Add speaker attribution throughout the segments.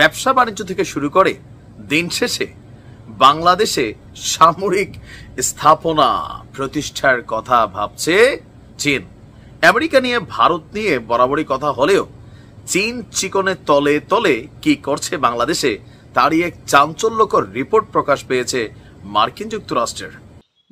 Speaker 1: ব্যবসা বাণিজ্য থেকে শুরু করে দিন শেষে বাংলাদেশে সামরিক স্থাপনা প্রতিষ্ঠার কথা ভাবছে চীন। আমেরিকা নিয়ে ভারত নিয়ে বরাবরই কথা হলেও চীন চিকনের তলে তলে কি করছে বাংলাদেশে তারই এক চাঞ্চল্যকর রিপোর্ট প্রকাশ পেয়েছে মার্কিন যুক্তরাষ্ট্রের।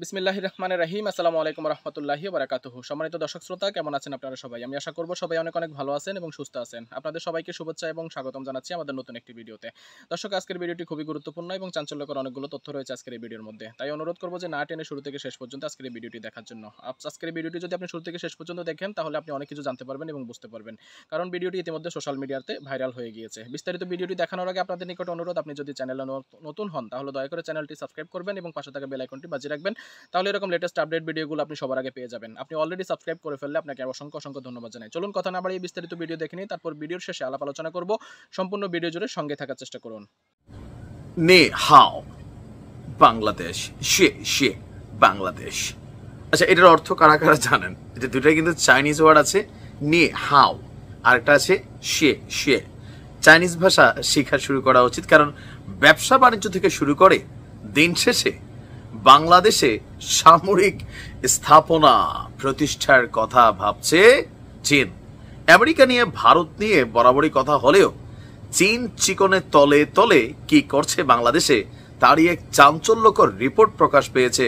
Speaker 2: বিসমিল্লাহির রহমানির রহিম। আসসালামু আলাইকুম রাহমাতুল্লাহি ওয়া বারাকাতুহু। সম্মানিত দর্শক শ্রোতা, কেমন আছেন আপনারা সবাই? আমি আশা করব সবাই অনেক অনেক ভালো আছেন এবং সুস্থ আছেন। আপনাদের সবাইকে শুভেচ্ছা এবং স্বাগতম জানাচ্ছি আমাদের নতুন একটি ভিডিওতে। দর্শক, আজকের ভিডিওটি খুবই গুরুত্বপূর্ণ এবং চাঞ্চল্যকর অনেকগুলো তথ্য রয়েছে আজকের এই ভিডিওর মধ্যে। তাই অনুরোধ করব যে না টেনে শুরু থেকে শেষ পর্যন্ত আজকের এই ভিডিওটি দেখার জন্য। আজকের এই ভিডিওটি যদি আপনি শুরু থেকে শেষ পর্যন্ত দেখেন তাহলে আপনি অনেক কিছু জানতে পারবেন এবং বুঝতে পারবেন, কারণ ভিডিওটি ইতিমধ্যে সোশ্যাল মিডিয়াতে ভাইরাল হয়ে গিয়েছে। বিস্তারিত ভিডিওটি দেখানোর আগে আপনাদের নিকট অনুরোধ, আপনি যদি চ্যানেলে নতুন হন তাহলে দয়া করে চ্যানেলটি সাবস্ক্রাইব করবেন এবং পাশে থাকা বেল আইকনটি বাজিয়ে রাখবেন, তাহলে এরকম লেটেস্ট আপডেট ভিডিওগুলো আপনি সবার আগে পেয়ে যাবেন। আপনি অলরেডি সাবস্ক্রাইব করে ফেললে আপনাকে অসংখ্য ধন্যবাদ জানাই। চলুন কথা না বাড়িয়ে বিস্তারিত ভিডিও দেখে নিই, তারপর ভিডিওর শেষে আলাপ আলোচনা করব। সম্পূর্ণ ভিডিও জুড়ে সঙ্গে থাকার চেষ্টা করুন।
Speaker 1: নে হাও বাংলাদেশ, শে বাংলাদেশ। আচ্ছা, এটার অর্থ কারা কারা জানেন? এটা দুটাই কিন্তু চাইনিজ ওয়ার্ড আছে, নে হাও, আরেকটা আছে শে। চাইনিজ ভাষা শেখা শুরু করা উচিত, কারণ ব্যবসা বাণিজ্য থেকে শুরু করে দিন শেষে বাংলাদেশে সামরিক স্থাপনা প্রতিষ্ঠার কথা ভাবছে চীন। আমেরিকা নিয়ে ভারত নিয়ে বরাবরই কথা হলেও চীন চিকনের তলে তলে কি করছে বাংলাদেশে তারই এক চাঞ্চল্যকর রিপোর্ট প্রকাশ পেয়েছে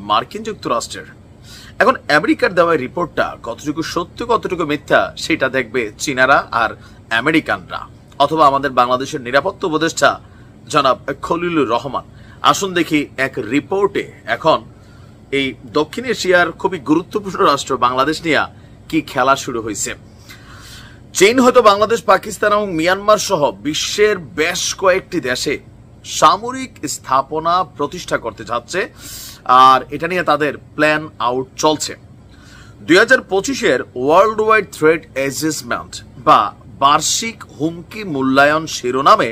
Speaker 1: মার্কিন যুক্তরাষ্ট্রের। এখন আমেরিকার দেওয়া রিপোর্টটা কতটুকু সত্য কতটুকু মিথ্যা সেটা দেখবে চীনারা আর আমেরিকানরা, অথবা আমাদের বাংলাদেশের নিরাপত্তা উপদেষ্টা জনাব খলিলুর রহমান। আসুন দেখি এক রিপোর্টে এখন এই দক্ষিণ এশিয়ার খুবই গুরুত্বপূর্ণ রাষ্ট্র বাংলাদেশ নিয়ে কি খেলা শুরু হয়েছে। চীন হয়তো বাংলাদেশ, পাকিস্তান এবং মিয়ানমার সহ বিশ্বের বেশ কয়েকটি দেশে সামরিক স্থাপনা প্রতিষ্ঠা করতে যাচ্ছে, আর এটা নিয়ে তাদের প্ল্যান আউট চলছে। 2025-এর ওয়ার্ল্ড ওয়াইড থ্রেট অ্যাসেসমেন্ট বা বার্ষিক হুমকি মূল্যায়ন শিরোনামে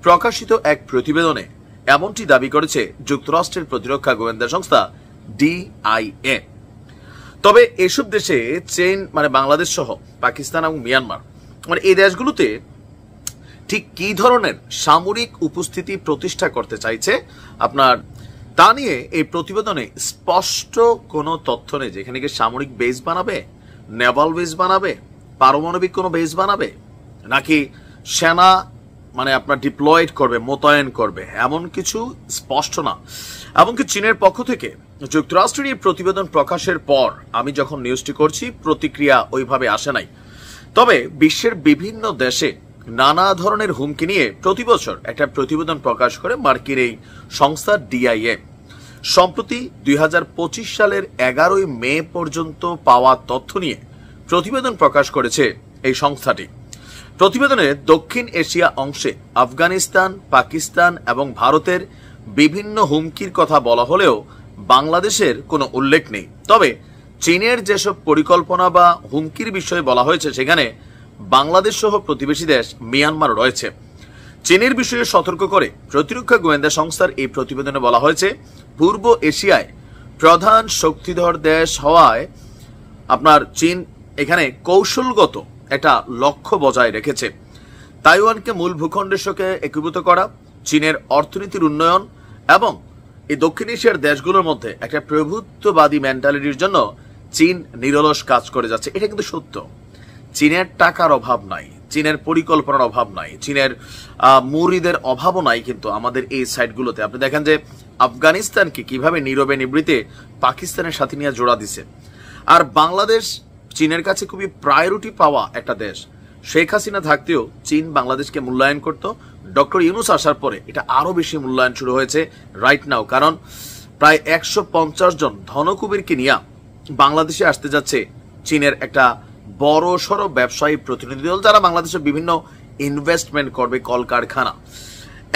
Speaker 1: প্রকাশিত এক প্রতিবেদনে এমনটি দাবি করেছে যুক্তরাষ্ট্রের প্রতিরক্ষা গোয়েন্দা সংস্থা DIA। তবে এসব দেশে চীন মানে বাংলাদেশ সহ পাকিস্তান এবং মিয়ানমার মানে এই দেশগুলোতে ঠিক কি ধরনের সামরিক উপস্থিতি প্রতিষ্ঠা করতে চাইছে আপনার তা নিয়ে এই প্রতিবেদনে স্পষ্ট কোনো তথ্য নেই। যেখানে কি সামরিক বেস বানাবে, নেভাল বেস বানাবে, পারমাণবিক কোনো বেস বানাবে, নাকি সেনা মানে আপনার ডিপ্লয়েড করবে, মোতায়েন করবে, এমন কিছু স্পষ্ট না। এমনকি চীনের পক্ষ থেকে যুক্তরাষ্ট্রের এই প্রতিবেদন প্রকাশের পর আমি যখন নিউজটি করছি প্রতিক্রিয়া ওইভাবে আসে নাই। তবে বিশ্বের বিভিন্ন দেশে নানা ধরনের হুমকি নিয়ে প্রতি বছর একটা প্রতিবেদন প্রকাশ করে মার্কিন এই সংস্থা DIA। সম্প্রতি 2025 সালের 11 মে পর্যন্ত পাওয়া তথ্য নিয়ে প্রতিবেদন প্রকাশ করেছে এই সংস্থাটি। প্রতিবেদনে দক্ষিণ এশিয়া অংশে আফগানিস্তান, পাকিস্তান এবং ভারতের বিভিন্ন হুমকির কথা বলা হলেও বাংলাদেশের কোনো উল্লেখ নেই। তবে চীনের যেসব পরিকল্পনা বা হুমকির বিষয়ে বলা হয়েছে সেখানে বাংলাদেশ সহ প্রতিবেশী দেশ মিয়ানমার রয়েছে। চীনের বিষয়ে সতর্ক করে প্রতিরক্ষা গোয়েন্দা সংস্থার এই প্রতিবেদনে বলা হয়েছে, পূর্ব এশিয়ায় প্রধান শক্তিধর দেশ হওয়ায় আপনার চীন এখানে কৌশলগত একটা লক্ষ্য বজায় রেখেছে। তাইওয়ানকে মূল ভূখণ্ডের সঙ্গে একীভূত করা, চীনের অর্থনীতির উন্নয়ন এবং এই দক্ষিণ এশিয়ার দেশগুলোর মধ্যে একটা প্রভুত্ববাদী মেন্টালিটির জন্য চীন নিরলস কাজ করে যাচ্ছে। এটা কিন্তু সত্য। চীনের টাকার অভাব নাই, চীনের পরিকল্পনার অভাব নাই, চীনের মুরিদের অভাবও নাই। কিন্তু আমাদের এই সাইটগুলোতে আপনি দেখেন যে আফগানিস্তানকে কিভাবে নীরবে নিবৃতে পাকিস্তানের সাথে নিয়ে জোড়া দিছে। আর বাংলাদেশ চীনের কাছে খুবই প্রায়োরিটি পাওয়া একটা দেশ। শেখ হাসিনা থাকতেও চীন বাংলাদেশকে মূল্যায়ন করত। ডক্টর ইউনূস আসার পরে এটা আরো বেশি মূল্যায়ন শুরু হয়েছে রাইট নাও, কারণ প্রায় 150 জন ধনকুবেরকে নিয়ে বাংলাদেশে আসতে যাচ্ছে চীনের একটা বড় সড়ো ব্যবসায়ী প্রতিনিধি দল, যারা বাংলাদেশে বিভিন্ন ইনভেস্টমেন্ট করবে, কলকারখানা।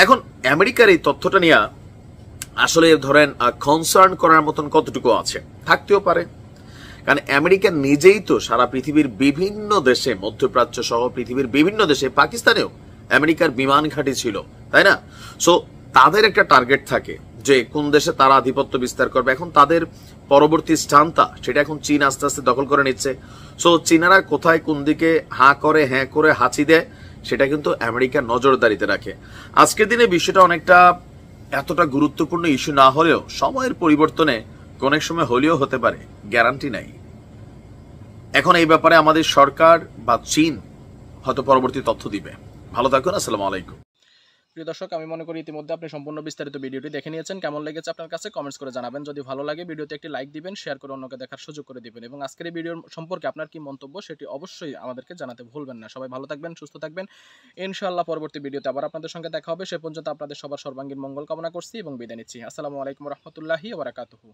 Speaker 1: এখন আমেরিকার এই তথ্যটা নিয়ে আসলে ধরেন কনসার্ন করার মতন কতটুকু আছে, থাকতেও পারে। কারণ আমেরিকা নিজেই তো সারা পৃথিবীর বিভিন্ন দেশে, মধ্যপ্রাচ্য সহ পৃথিবীর বিভিন্ন দেশে, পাকিস্তানেও আমেরিকার বিমান ঘাঁটি ছিল, তাই না? সো তাদের একটা টার্গেট থাকে যে কোন দেশে তারা আধিপত্য বিস্তার করবে। এখন তাদের পরবর্তী স্থানটা সেটা এখন চীন আস্তে আস্তে দখল করে নিচ্ছে। সো চীনারা কোথায় কোন দিকে হাঁ করে হ্যাঁ করে হাঁচি দেয় সেটা কিন্তু আমেরিকা নজরদারিতে রাখে। আজকের দিনে বিষয়টা অনেকটা এতটা গুরুত্বপূর্ণ ইস্যু না হলেও সময়ের পরিবর্তনে অনেক সময় হলেও হতে পারে, গ্যারান্টি নাই। এখন এই ব্যাপারে আমাদের সরকার বা চীন হয়তো পরবর্তী তথ্য দিবে। ভালো থাকুন, আসসালামু আলাইকুম।
Speaker 2: প্রিয় দর্শক, আমি মনে করি ইতিমধ্যে আপনি সম্পূর্ণ বিস্তারিত ভিডিওটি দেখে নিয়েছেন। কেমন লেগেছে আপনার কাছে কমেন্টস করে জানাবেন। যদি ভালো লাগে ভিডিওতে একটি লাইক দিবেন, শেয়ার করে অন্যকে দেখার সুযোগ করে দিবেন এবং আজকের এই ভিডিওর সম্পর্কে আপনার কি মন্তব্য সেটি অবশ্যই আমাদেরকে জানাতে ভুলবেন না। সবাই ভালো থাকবেন, সুস্থ থাকবেন। ইনশাআল্লাহ পরবর্তী ভিডিওতে আবার আপনাদের সঙ্গে দেখা হবে। সে পর্যন্ত আপনাদের সবার সর্বাঙ্গীন মঙ্গল কামনা করছি এবং বিদায় নিচ্ছি। আসসালামু আলাইকুম রহমতুল্লাহি ওয়া বারাকাতুহু।